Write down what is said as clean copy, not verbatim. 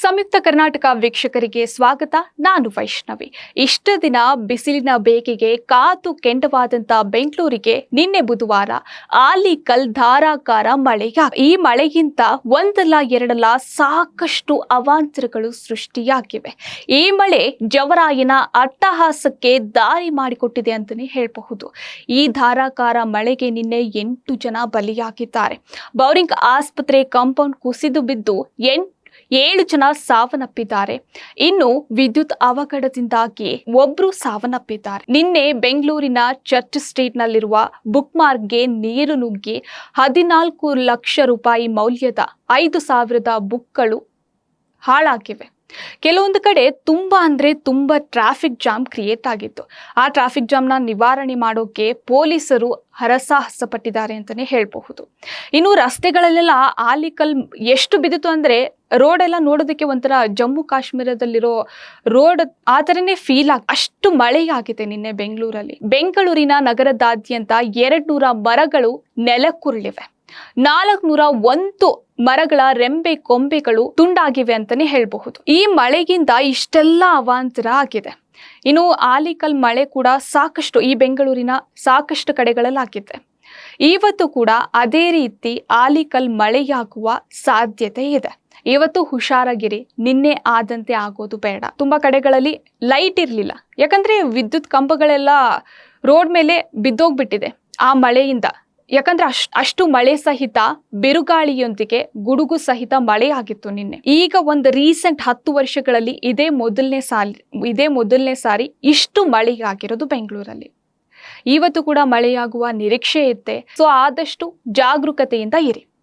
ಸಂಯುಕ್ತ ಕರ್ನಾಟಕ ವೀಕ್ಷಕರಿಗೆ ಸ್ವಾಗತ. ನಾನು ವೈಷ್ಣವಿ. ಇಷ್ಟ ದಿನ ಬಿಸಿಲಿನ ಬೇಗೆಗೆ ಕಾದು ಕೆಂಡವಾದಂತ ಬೆಂಗಳೂರಿಗೆ ನಿನ್ನೆ ಬುಧವಾರ ಆಲಿಕಲ್ ಧಾರಾಕಾರ ಮಳೆಯ ಈ ಮಳೆಗಿಂತ ಒಂದಲ್ಲ ಎರಡಲ್ಲ ಸಾಕಷ್ಟು ಅವಾಂತರಗಳು ಸೃಷ್ಟಿಯಾಗಿವೆ. ಈ ಮಳೆ ಜವರಾಯನ ಅಟ್ಟಹಾಸಕ್ಕೆ ದಾರಿ ಮಾಡಿಕೊಟ್ಟಿದೆ ಅಂತಾನೆ ಹೇಳಬಹುದು. ಈ ಧಾರಾಕಾರ ಮಳೆಗೆ ನಿನ್ನೆ 8 ಜನ ಬಲಿಯಾಗಿದ್ದಾರೆ. ಬೌರಿಂಗ್ ಆಸ್ಪತ್ರೆ ಕಾಂಪೌಂಡ್ ಕುಸಿದು ಬಿದ್ದು 7 ಜನ ಸಾವನ್ನಪ್ಪಿದ್ದಾರೆ. ಇನ್ನು ವಿದ್ಯುತ್ ಅವಘಡದಿಂದಾಗಿ ಒಬ್ರು ಸಾವನ್ನಪ್ಪಿದ್ದಾರೆ. ನಿನ್ನೆ ಬೆಂಗಳೂರಿನ ಚರ್ಚ್ ಸ್ಟ್ರೀಟ್ ನಲ್ಲಿರುವ ಬುಕ್ ಮಾರ್ಕ್ಗೆ ನೀರು ನುಗ್ಗಿ 14 ಲಕ್ಷ ರೂಪಾಯಿ ಮೌಲ್ಯದ 5,000 ಬುಕ್ಗಳು ಹಾಳಾಗಿವೆ. ಕೆಲವೊಂದು ಕಡೆ ತುಂಬಾ ಟ್ರಾಫಿಕ್ ಜಾಮ್ ಕ್ರಿಯೇಟ್ ಆಗಿತ್ತು. ಆ ಟ್ರಾಫಿಕ್ ಜಾಮ್ನ ನಿವಾರಣೆ ಮಾಡೋಕೆ ಪೊಲೀಸರು ಹರಸಾಹಸ ಪಟ್ಟಿದ್ದಾರೆ ಅಂತಾನೆ ಹೇಳಬಹುದು. ಇನ್ನು ರಸ್ತೆಗಳಲ್ಲೆಲ್ಲ ಆಲಿಕಲ್ ಎಷ್ಟು ಬಿದ್ದಿತು ಅಂದ್ರೆ ರೋಡ್ ಎಲ್ಲ ನೋಡೋದಕ್ಕೆ ಒಂಥರ ಜಮ್ಮು ಕಾಶ್ಮೀರದಲ್ಲಿರೋ ರೋಡ್ ಆ ಥರನೇ ಫೀಲ್ ಅಷ್ಟು ಮಳೆಯಾಗಿದೆ ನಿನ್ನೆ ಬೆಂಗಳೂರಲ್ಲಿ. ಬೆಂಗಳೂರಿನ ನಗರದಾದ್ಯಂತ 200 ಮರಗಳು ನೆಲಕ್ಕುರುಳಿವೆ. 401 ಮರಗಳ ರೆಂಬೆ ಕೊಂಬೆಗಳು ತುಂಡಾಗಿವೆ ಅಂತಾನೆ ಹೇಳಬಹುದು. ಈ ಮಳೆಗಿಂತ ಇಷ್ಟೆಲ್ಲ ಅವಾಂತರ ಆಗಿದೆ. ಇನ್ನು ಆಲಿಕಲ್ ಮಳೆ ಕೂಡ ಸಾಕಷ್ಟು ಈ ಬೆಂಗಳೂರಿನ ಸಾಕಷ್ಟು ಕಡೆಗಳಲ್ಲಿ ಆಗಿದೆ. ಇವತ್ತು ಕೂಡ ಅದೇ ರೀತಿ ಆಲಿಕಲ್ ಮಳೆಯಾಗುವ ಸಾಧ್ಯತೆ ಇದೆ. ಇವತ್ತು ಹುಷಾರಾಗಿರಿ, ನಿನ್ನೆ ಆದಂತೆ ಆಗೋದು ಬೇಡ. ತುಂಬಾ ಕಡೆಗಳಲ್ಲಿ ಲೈಟ್ ಇರಲಿಲ್ಲ, ಯಾಕಂದ್ರೆ ವಿದ್ಯುತ್ ಕಂಬಗಳೆಲ್ಲ ರೋಡ್ ಮೇಲೆ ಬಿದ್ದೋಗ್ಬಿಟ್ಟಿದೆ ಆ ಮಳೆಯಿಂದ. ಯಾಕಂದ್ರೆ ಅಷ್ಟು ಮಳೆ ಸಹಿತ ಬಿರುಗಾಳಿಯೊಂದಿಗೆ ಗುಡುಗು ಸಹಿತ ಮಳೆ ಆಗಿತ್ತು ನಿನ್ನೆ. ಈಗ ಒಂದು ರೀಸೆಂಟ್ 10 ವರ್ಷಗಳಲ್ಲಿ ಇದೇ ಮೊದಲನೇ ಸಾರಿ ಇಷ್ಟು ಮಳೆ ಆಗಿರೋದು ಬೆಂಗಳೂರಲ್ಲಿ. ಇವತ್ತು ಕೂಡ ಮಳೆಯಾಗುವ ನಿರೀಕ್ಷೆ ಇತ್ತೆ. ಸೊ ಆದಷ್ಟು ಜಾಗರೂಕತೆಯಿಂದ ಇರಿ.